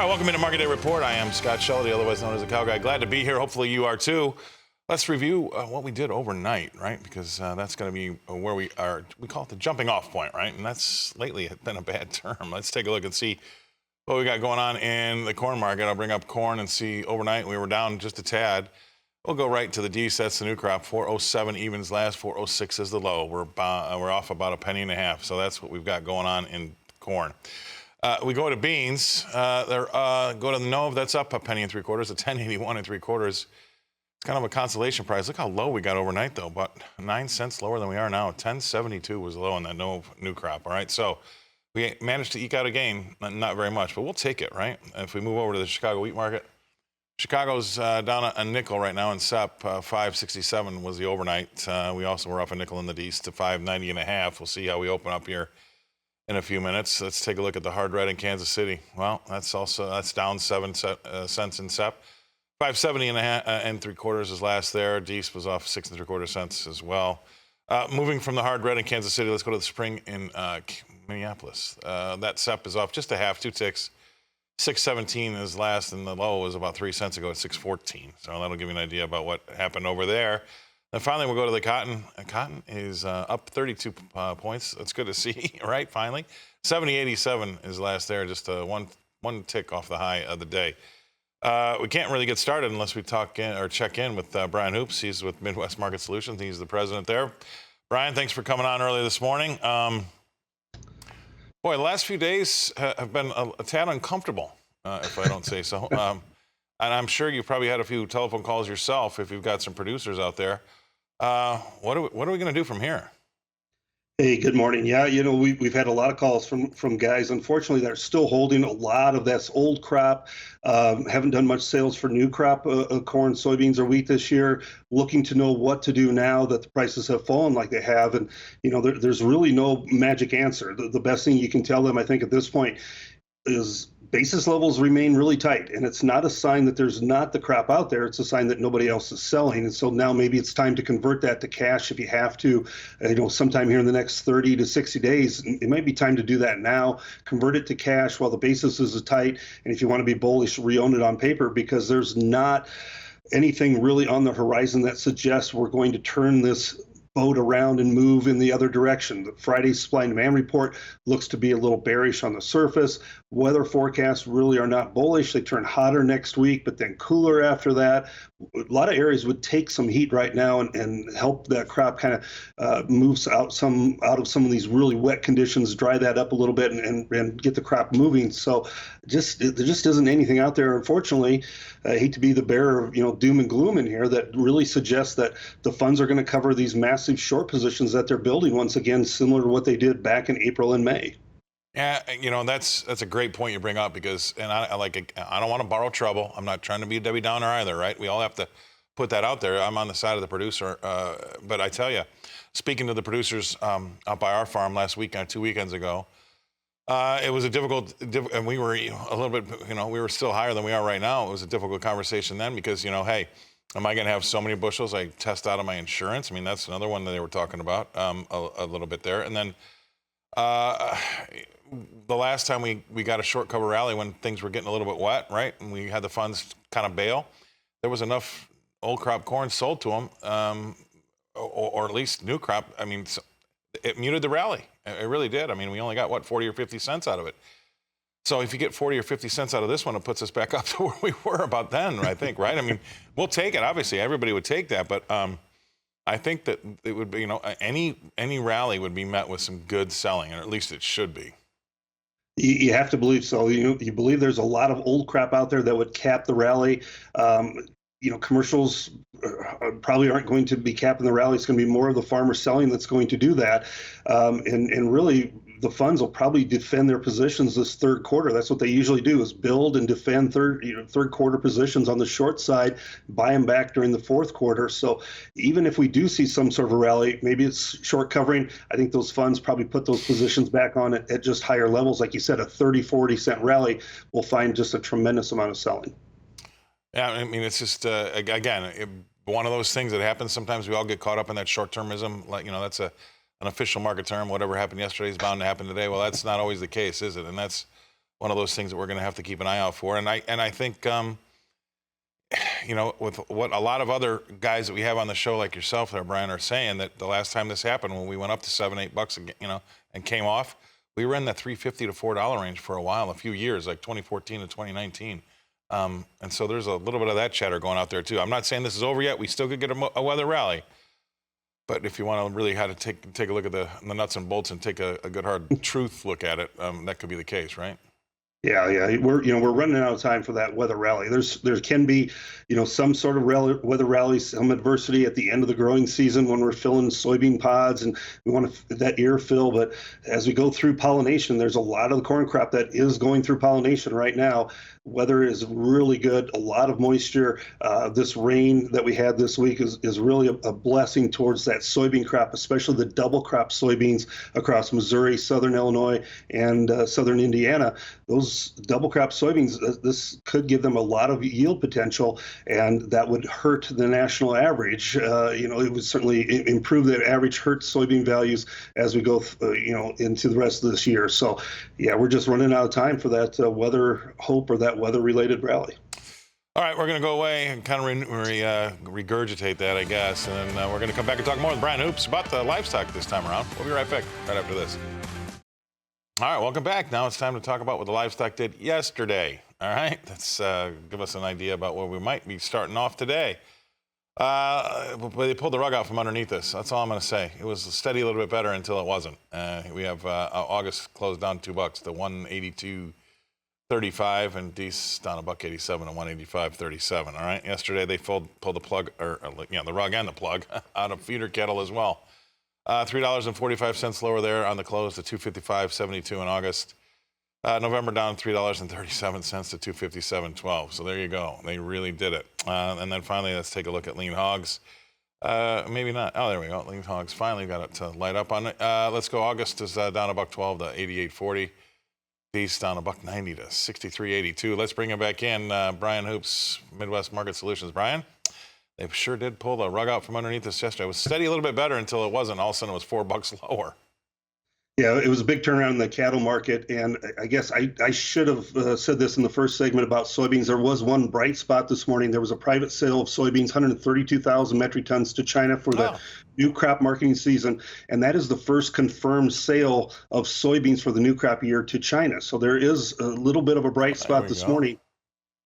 All right, welcome into Market Day Report. I am Scott Shelby, otherwise known as the Cow Guy. Glad to be here. Hopefully you are too. Let's review what we did overnight, right? Because that's going to be where we are. We call it the jumping off point, right? And that's lately been a bad term. Let's take a look and see what we got going on in the corn market. I'll bring up corn and see overnight we were down just a tad. We'll go right to the D's. That's the new crop. 407 evens last, 406 is the low. We're off about a penny and a half. So that's what we've got going on in corn. We go to beans. Go to the Nove. That's up a penny and three quarters, a 10.81 and three quarters. It's kind of a consolation price. Look how low we got overnight, though. About 9 cents lower than we are now. 10.72 was low on that Nove new crop. All right, so we managed to eke out a gain. Not very much, but we'll take it, right? If we move over to the Chicago wheat market, Chicago's down a nickel right now in SEP. 5.67 was the overnight. We also were up a nickel in the D's to 5.90 and a half. We'll see how we open up here in a few minutes. Let's take a look at the hard red in Kansas City. Well, that's down 7 cents in SEP. 5.70 and three quarters is last there. Dees was off 6 3/4 cents as well. Moving from the hard red in Kansas City, let's go to the spring in Minneapolis. That SEP is off just a half, 2 ticks. 6.17 is last, and the low was about 3 cents ago at 6.14. So that'll give you an idea about what happened over there. And finally, we'll go to the cotton. Cotton is up 32 points. That's good to see, right? Finally, 70.87 is last there, just one tick off the high of the day. We can't really get started unless we check in with Brian Hoops. He's with Midwest Market Solutions. He's the president there. Brian, thanks for coming on early this morning. Boy, the last few days have been a tad uncomfortable, if I don't say so. And I'm sure you've probably had a few telephone calls yourself if you've got some producers out there. What are we going to do from here? Hey, good morning. Yeah, we've had a lot of calls from guys. Unfortunately, they're still holding a lot of that's old crop. Haven't done much sales for new crop corn, soybeans, or wheat this year. Looking to know what to do now that the prices have fallen like they have. And there's really no magic answer. The best thing you can tell them, I think, at this point, is basis levels remain really tight, and it's not a sign that there's not the crop out there. It's a sign that nobody else is selling. And so now maybe it's time to convert that to cash if you have to, sometime here in the next 30 to 60 days. It might be time to do that now, convert it to cash while the basis is tight. And if you want to be bullish, re-own it on paper, because there's not anything really on the horizon that suggests we're going to turn this boat around and move in the other direction. The Friday's supply and demand report looks to be a little bearish on the surface. Weather forecasts really are not bullish. They turn hotter next week, but then cooler after that. A lot of areas would take some heat right now and help that crop kind of moves out of some of these really wet conditions, dry that up a little bit and get the crop moving. So there just isn't anything out there, unfortunately. I hate to be the bearer of doom and gloom in here, that really suggests that the funds are going to cover these massive short positions that they're building once again, similar to what they did back in April and May. Yeah, that's a great point you bring up, because I don't want to borrow trouble. I'm not trying to be a Debbie Downer either, right? We all have to put that out there. I'm on the side of the producer, but I tell you, speaking to the producers out by our farm last week, 2 weekends ago, it was a difficult, and we were a little bit, we were still higher than we are right now. It was a difficult conversation then because, hey, am I going to have so many bushels I test out of my insurance? I mean, that's another one that they were talking about a little bit there. And then the last time we got a short cover rally when things were getting a little bit wet, right, and we had the funds kind of bail, there was enough old crop corn sold to them, or at least new crop. I mean, it muted the rally. It really did. I mean, we only got, 40 or 50 cents out of it. So if you get 40 or 50 cents out of this one, it puts us back up to where we were about then, I think, right? I mean, we'll take it. Obviously, everybody would take that, but I think that it would be, any rally would be met with some good selling, or at least it should be. You have to believe so. You believe there's a lot of old crap out there that would cap the rally. Commercials probably aren't going to be capping the rally. It's going to be more of the farmer selling that's going to do that. And really, the funds will probably defend their positions this third quarter. That's what they usually do, is build and defend third quarter positions on the short side, buy them back during the fourth quarter. So even if we do see some sort of a rally, maybe it's short covering, I think those funds probably put those positions back on at just higher levels. Like you said, a 30, 40 cent rally will find just a tremendous amount of selling. Yeah, I mean, it's just, one of those things that happens. Sometimes we all get caught up in that short-termism. That's an official market term. Whatever happened yesterday is bound to happen today. Well, that's not always the case, is it? And that's one of those things that we're going to have to keep an eye out for. And I think, with what a lot of other guys that we have on the show, like yourself there, Brian, are saying, that the last time this happened, when we went up to $7-8, and came off, we were in the $3.50 to $4 range for a few years, like 2014 to 2019. And so there's a little bit of that chatter going out there too. I'm not saying this is over yet. We still could get a weather rally. But if you want to really have to take a look at the nuts and bolts and take a good hard truth look at it, that could be the case, right? Yeah. We're running out of time for that weather rally. There can be, some sort of weather rally, some adversity at the end of the growing season when we're filling soybean pods and we want that ear fill. But as we go through pollination, there's a lot of the corn crop that is going through pollination right now. Weather is really good, a lot of moisture. This rain that we had this week is really a blessing towards that soybean crop, especially the double crop soybeans across Missouri, southern Illinois, and southern Indiana. Those double crop soybeans, this could give them a lot of yield potential, and that would hurt the national average. It would certainly improve the average hurt soybean values as we go, into the rest of this year. So, yeah, we're just running out of time for that weather hope or that weather-related rally. All right, we're going to go away and kind of regurgitate that, I guess, and then we're going to come back and talk more with Brian Hoops about the livestock this time around. We'll be right back right after this. All right, welcome back. Now it's time to talk about what the livestock did yesterday. All right, let's give us an idea about where we might be starting off today. They pulled the rug out from underneath us. That's all I'm going to say. It was steady a little bit better until it wasn't. We have August closed down $2 to 182.35, and D's down $1.87 to 185.37. All right. Yesterday they pulled the plug, the rug and the plug out of feeder cattle as well. $3.45 lower there on the close to 255.72 in August. November down $3.37 to 257.12. So there you go. They really did it. And then finally, let's take a look at lean hogs. Maybe not. Oh, there we go. Lean hogs finally got it to light up on it. Let's go. August is down $1.12 to 88.40. These down $1.90 to 63.82. Let's bring him back in. Brian Hoops, Midwest Market Solutions. Brian, they sure did pull the rug out from underneath us yesterday. It was steady a little bit better until it wasn't. All of a sudden, it was $4 lower. Yeah, it was a big turnaround in the cattle market, and I guess I should have said this in the first segment about soybeans. There was one bright spot this morning. There was a private sale of soybeans, 132,000 metric tons to China for the new crop marketing season, and that is the first confirmed sale of soybeans for the new crop year to China. So there is a little bit of a bright spot this morning,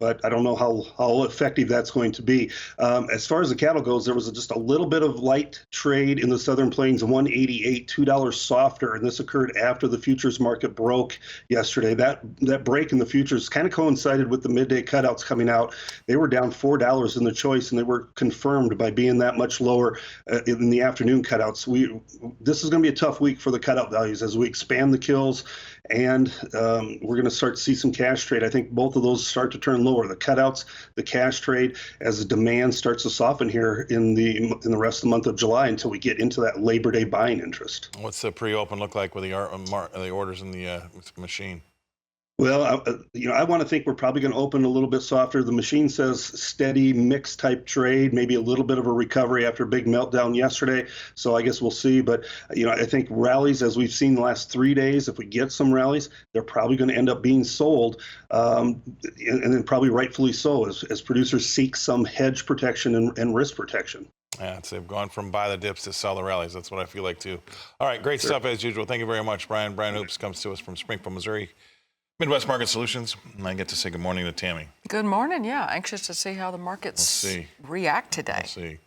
but I don't know how effective that's going to be. As far as the cattle goes, there was just a little bit of light trade in the Southern Plains, 188, $2 softer, and this occurred after the futures market broke yesterday. That break in the futures kind of coincided with the midday cutouts coming out. They were down $4 in the choice, and they were confirmed by being that much lower in the afternoon cutouts. This is going to be a tough week for the cutout values as we expand the kills, and we're going to start to see some cash trade. I think both of those start to turn lower, the cutouts, the cash trade, as the demand starts to soften here in the rest of the month of July until we get into that Labor Day buying interest. What's the pre-open look like with the orders in the machine? Well, I want to think we're probably going to open a little bit softer. The machine says steady mixed type trade, maybe a little bit of a recovery after a big meltdown yesterday. So I guess we'll see. But, I think rallies, as we've seen the last 3 days, if we get some rallies, they're probably going to end up being sold. And then probably rightfully so as producers seek some hedge protection and risk protection. Yeah, they've gone from buy the dips to sell the rallies. That's what I feel like, too. All right, great stuff as usual. Thank you very much, Brian. Brian Hoops comes to us from Springfield, Missouri. Midwest Market Solutions, and I get to say good morning to Tammy. Good morning. Yeah, anxious to see how the markets react today. We'll see.